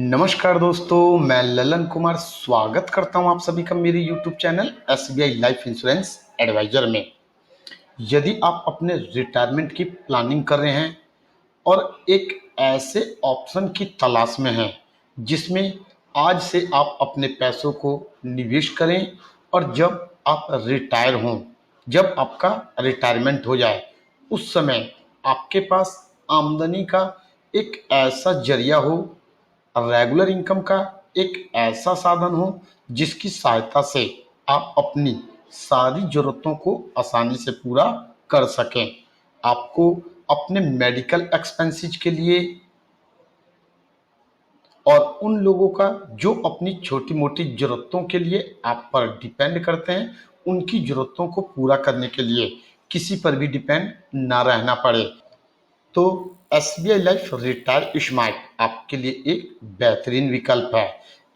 नमस्कार दोस्तों, मैं ललन कुमार स्वागत करता हूं आप सभी का मेरे YouTube channel SBI life insurance advisor में। यदि आप अपने रिटायरमेंट की प्लानिंग कर रहे हैं और एक ऐसे ऑप्शन की तलाश में हैं जिसमें आज से आप अपने पैसों को निवेश करें और जब आप रिटायर हों, जब आपका रिटायरमेंट हो जाए, उस समय आपके पास आमदनी का एक ऐसा जरिया हो, रेगुलर इनकम का एक ऐसा साधन हो जिसकी सहायता से आप अपनी सारी जरूरतों को आसानी से पूरा कर सकें। आपको अपने मेडिकल एक्सपेंसेस के लिए और उन लोगों का जो अपनी छोटी मोटी ज़रूरतों के लिए आप पर डिपेंड करते हैं, उनकी ज़रूरतों को पूरा करने के लिए किसी पर भी डिपेंड ना रहना पड़े। तो SBI लाइफ रिटायर स्मार्ट आपके लिए एक बेहतरीन विकल्प है।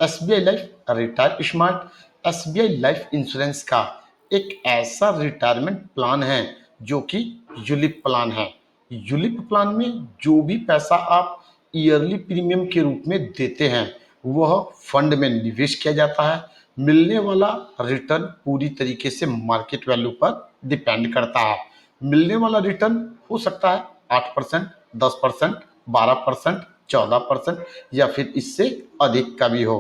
SBI life retire smart SBI life insurance का एक ऐसा रिटायरमेंट प्लान है जो कि यूलिप प्लान है। यूलिप प्लान में जो भी पैसा आप ईयरली प्रीमियम के रूप में देते हैं वह फंड में निवेश किया जाता है। मिलने वाला रिटर्न पूरी तरीके से मार्केट वैल्यू पर डिपेंड करता है। मिलने वाला रिटर्न हो सकता है 8%, 10%, 12%, 14% या फिर इससे अधिक का भी हो।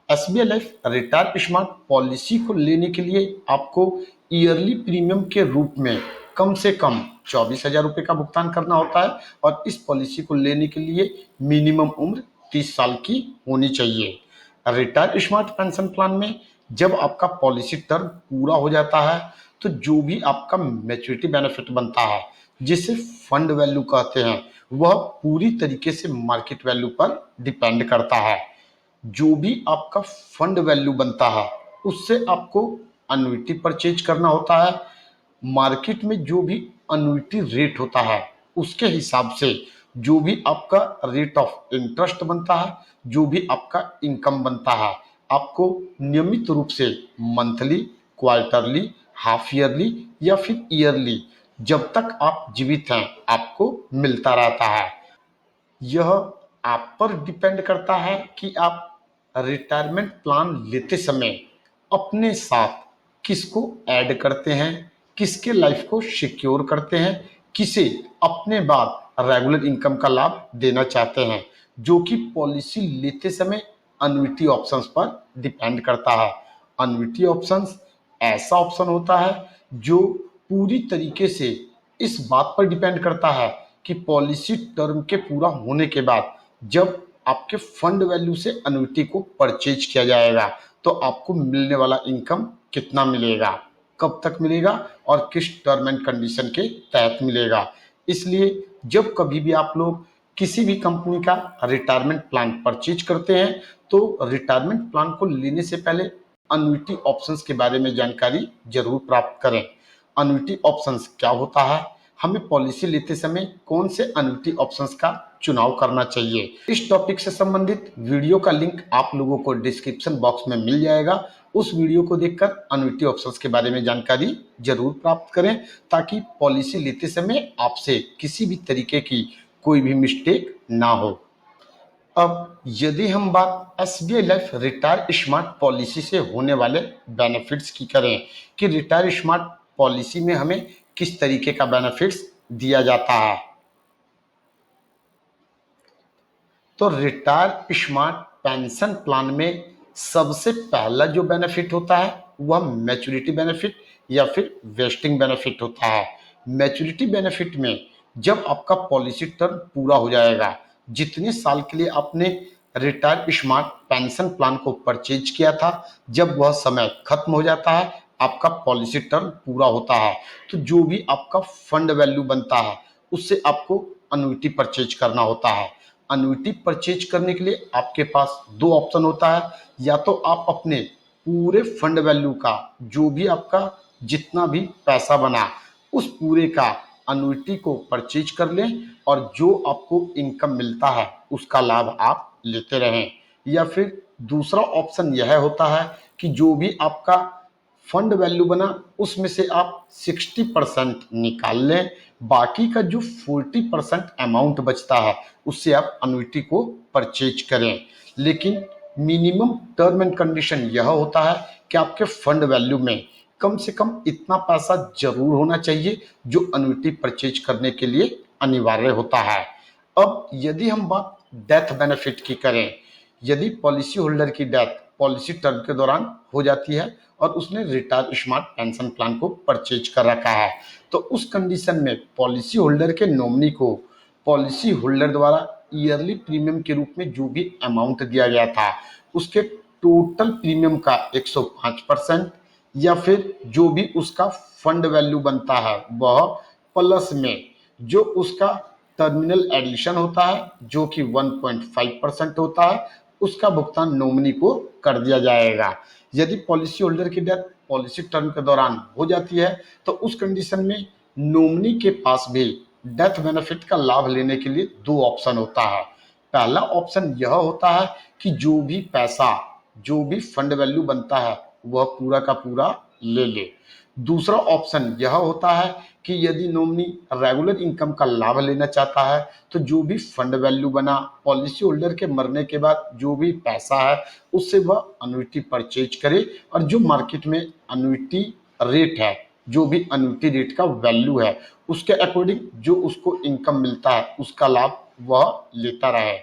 SBI life retire smart policy को लेने के लिए आपको ईयरली प्रीमियम के रूप में कम से कम 24,000 रुपये का भुगतान करना होता है और इस पॉलिसी को लेने के लिए मिनिमम उम्र 30 साल की होनी चाहिए। रिटायर स्मार्ट पेंशन प्लान में जब आपका पॉलिसी टर्म पूरा हो जाता है तो जो भी आपका मैच्योरिटी बेनिफिट बनता है, जिसे फंड वैल्यू कहते हैं, वह पूरी तरीके से मार्केट वैल्यू पर डिपेंड करता है। जो भी आपका फंड वैल्यू बनता है उससे आपको अनुइटी परचेज करना होता है। मार्केट में जो भी अनुइटी रेट होता है उसके हिसाब से जो भी आपका रेट ऑफ इंटरेस्ट बनता है, जो भी आपका इनकम बनता है, आपको नियमित रूप से मंथली, क्वार्टरली, हाफ ईयरली या फिर ईयरली, जब तक आप जीवित हैं आपको मिलता रहता है। यह आप पर डिपेंड करता है कि आप रिटायरमेंट प्लान लेते समय अपने साथ किसको ऐड करते हैं, किसके लाइफ को सिक्योर करते हैं, किसे अपने बाद रेगुलर इनकम का लाभ देना चाहते हैं, जो कि पॉलिसी लेते समय अनुइटी ऑप्शंस पर डिपेंड करता है। अनुइटी ऑप्शंस ऐसा ऑप्शन होता है जो पूरी तरीके से इस बात पर डिपेंड करता है कि पॉलिसी टर्म के पूरा होने के बाद जब आपके फंड वैल्यू से अनुइटी को परचेज किया जाएगा तो आपको मिलने वाला इनकम कितना मिलेगा, कब तक मिलेगा और किस टर्म एंड कंडीशन के तहत मिलेगा। इसलिए जब कभी भी आप लोग किसी भी कंपनी का रिटायरमेंट प्लान परचेज करते हैं तो रिटायरमेंट प्लान को लेने से पहले अनुइटी ऑप्शंस के बारे में जानकारी जरूर प्राप्त करें। अनुइटी ऑप्शंस क्या होता है, हमें पॉलिसी लेते समय कौन से अनुइटी ऑप्शंस का चुनाव करना चाहिए, इस टॉपिक से संबंधित वीडियो का लिंक आप लोगों को डिस्क्रिप्शन बॉक्स में मिल जाएगा। उस वीडियो को देखकर अनुइटी ऑप्शंस के बारे में जानकारी जरूर प्राप्त करें ताकि पॉलिसी लेते समय आपसे किसी भी तरीके की कोई भी मिस्टेक ना हो। अब यदि हम बात SBI life retire smart policy से होने वाले बेनिफिट्स की करें कि रिटायर स्मार्ट पॉलिसी में हमें किस तरीके का बेनिफिट्स दिया जाता है, तो रिटायर स्मार्ट पेंशन प्लान में सबसे पहला जो बेनिफिट होता है वह मैच्योरिटी बेनिफिट या फिर वेस्टिंग बेनिफिट होता है। मैच्योरिटी बेनिफिट में जब आपका पॉलिसी टर्म पूरा हो जाएगा, जितने साल के लिए आपने रिटायर स्मार्ट पेंशन प्लान को परचेज किया था, जब वह समय खत्म हो जाता है, आपका पॉलिसी टर्म पूरा होता है, तो जो भी आपका फंड वैल्यू बनता है उससे आपको अनुइटी परचेज करना होता है। अनुइटी परचेज करने के लिए आपके पास दो ऑप्शन होता है, या तो आप अपने पूरे फंड वैल्यू का जो भी आपका जितना भी पैसा बना उस पूरे का अनुइटी को परचेज कर लें और जो आपको इनकम मिलता है उसका लाभ आप लेते रहें, या फिर दूसरा ऑप्शन यह होता है कि जो भी आपका फंड वैल्यू बना उसमें से आप 60% निकाल लें, बाकी का जो 40% अमाउंट बचता है उससे आप अनुइटी को परचेज करें। लेकिन मिनिमम टर्म एंड कंडीशन यह होता है कि आपके फंड वैल्यू में कम से कम इतना पैसा जरूर होना चाहिए जो अनुइटी परचेज करने के लिए अनिवार्य होता है। अब यदि हम बात डेथ बेनिफिट की करें, यदि पॉलिसी होल्डर की डेथ पॉलिसी टर्म के दौरान हो जाती है और उसने रिटायर स्मार्ट पेंशन प्लान को परचेज कर रखा है, तो उस कंडीशन में पॉलिसी होल्डर के नॉमिनी को पॉलिसी होल्डर द्वारा ईयरली प्रीमियम के रूप में जो भी अमाउंट दिया गया था उसके टोटल प्रीमियम का 105% या फिर जो भी उसका फंड वैल्यू बनता है वह प्लस में जो उसका टर्मिनल एडिशन होता है जो कि 1.5% होता है, उसका भुगतान नॉमिनी को कर दिया जाएगा। यदि पॉलिसी होल्डर की डेथ पॉलिसी टर्म के दौरान हो जाती है तो उस कंडीशन में नॉमिनी के पास भी डेथ बेनिफिट का लाभ लेने के लिए दो ऑप्शन होता है। पहला ऑप्शन यह होता है कि जो भी पैसा जो भी फंड वैल्यू बनता है वह पूरा का पूरा ले ले। दूसरा ऑप्शन यह होता है कि यदि नॉमिनी रेगुलर इनकम का लाभ लेना चाहता है तो जो भी फंड वैल्यू बना पॉलिसी होल्डर के मरने के बाद जो भी पैसा है उससे वह अनुइटी परचेज करे और जो मार्केट में अनुइटी रेट है, जो भी अनुइटी रेट का वैल्यू है उसके अकॉर्डिंग जो उसको इनकम मिलता है उसका लाभ वह लेता रहे।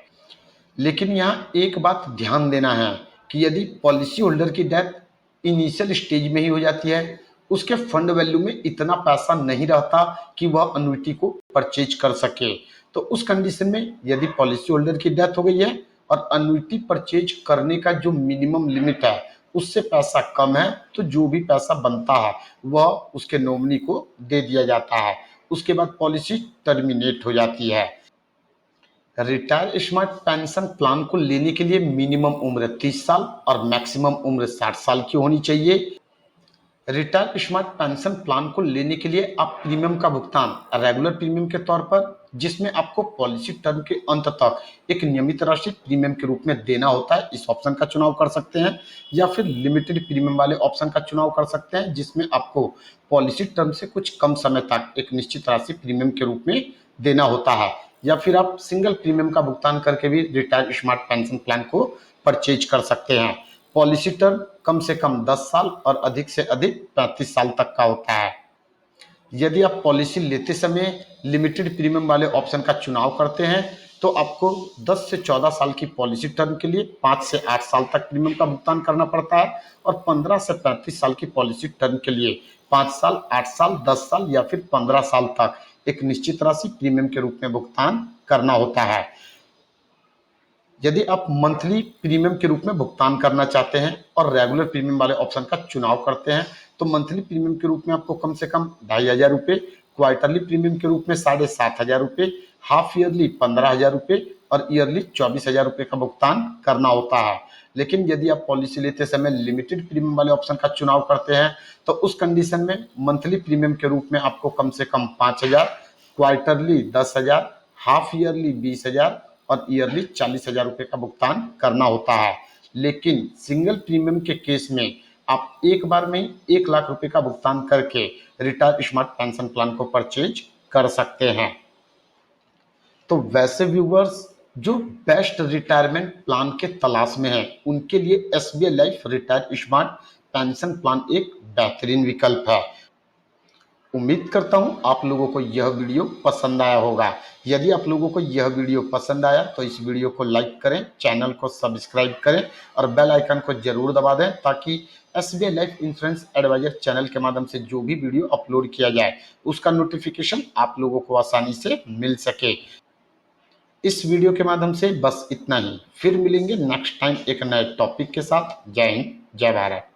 लेकिन यहाँ एक बात ध्यान देना है कि यदि पॉलिसी होल्डर की डेथ इनिशियल स्टेज में ही हो जाती है, उसके फंड वैल्यू में इतना पैसा नहीं रहता कि वह अनुइटी को परचेज कर सके, तो उस कंडीशन में यदि पॉलिसी होल्डर की डेथ हो गई है और अनुइटी परचेज करने का जो मिनिमम लिमिट है उससे पैसा कम है तो जो भी पैसा बनता है वह उसके नॉमिनी को दे दिया जाता है। उसके बाद पॉलिसी टर्मिनेट हो जाती है। रिटायर स्मार्ट पेंशन प्लान को लेने के लिए मिनिमम उम्र 30 साल और मैक्सिमम उम्र 60 साल की होनी चाहिए। रिटायर स्मार्ट पेंशन प्लान को लेने के लिए आप प्रीमियम का भुगतान रेगुलर प्रीमियम के तौर पर, जिसमें आपको पॉलिसी टर्म के अंत तक एक नियमित राशि प्रीमियम के रूप में देना होता है, इस ऑप्शन का चुनाव कर सकते हैं, या फिर लिमिटेड प्रीमियम वाले ऑप्शन का चुनाव कर सकते हैं जिसमें आपको पॉलिसी टर्म से कुछ कम समय तक एक निश्चित राशि प्रीमियम के रूप में देना होता है, या फिर आप सिंगल प्रीमियम का भुगतान करके भी रिटायर स्मार्ट पेंशन प्लान को परचेज कर सकते हैं। पॉलिसी टर्म कम से कम 10 साल और अधिक से अधिक 35 साल तक का होता है। यदि आप पॉलिसी लेते समय लिमिटेड प्रीमियम वाले ऑप्शन का चुनाव करते हैं तो आपको 10 से 14 साल की पॉलिसी टर्म के लिए 5 से 8 साल तक प्रीमियम का भुगतान करना पड़ता है और 15 से 35 साल की पॉलिसी टर्म के लिए 5 साल, 8 साल, 10 साल या फिर 15 साल तक एक निश्चित राशि प्रीमियम के रूप में भुगतान करना होता है। यदि आप मंथली प्रीमियम के रूप में भुगतान करना चाहते हैं और रेगुलर प्रीमियम वाले ऑप्शन का चुनाव करते हैं तो मंथली प्रीमियम के रूप में आपको कम से कम 2,500 रुपये, क्वार्टरली प्रीमियम के रूप में 7,500 रुपये, हाफ ईयरली 15,000 रुपये और ईयरली 24,000 रुपये का भुगतान करना होता है। लेकिन यदि आप पॉलिसी लेते समय लिमिटेड प्रीमियम वाले ऑप्शन का चुनाव करते हैं तो उस कंडीशन में मंथली प्रीमियम के रूप में आपको कम से कम 5,000, क्वार्टरली 10,000, हाफ ईयरली 20,000 और ईयरली 40,000 रुपये का भुगतान करना होता है। लेकिन सिंगल प्रीमियम के केस में आप एक बार में ही 1 लाख रुपए का भुगतान करके रिटायर स्मार्ट पेंशन प्लान को परचेज कर सकते हैं। तो वैसे व्यूवर्स जो बेस्ट रिटायरमेंट प्लान के तलाश में हैं उनके लिए SBI life retire smart pension plan एक बेहतरीन विकल्प है। उम्मीद करता हूं आप लोगों को यह वीडियो पसंद आया होगा। यदि आप लोगों को यह वीडियो पसंद आया तो इस वीडियो को लाइक करें, चैनल को सब्सक्राइब करें और बेल आइकन को जरूर दबा दें ताकि SBI life insurance advisor channel के माध्यम से जो भी वीडियो अपलोड किया जाए उसका नोटिफिकेशन आप लोगों को आसानी से मिल सके। इस वीडियो के माध्यम से बस इतना ही, फिर मिलेंगे नेक्स्ट टाइम एक नए टॉपिक के साथ। जय हिंद, जय भारत।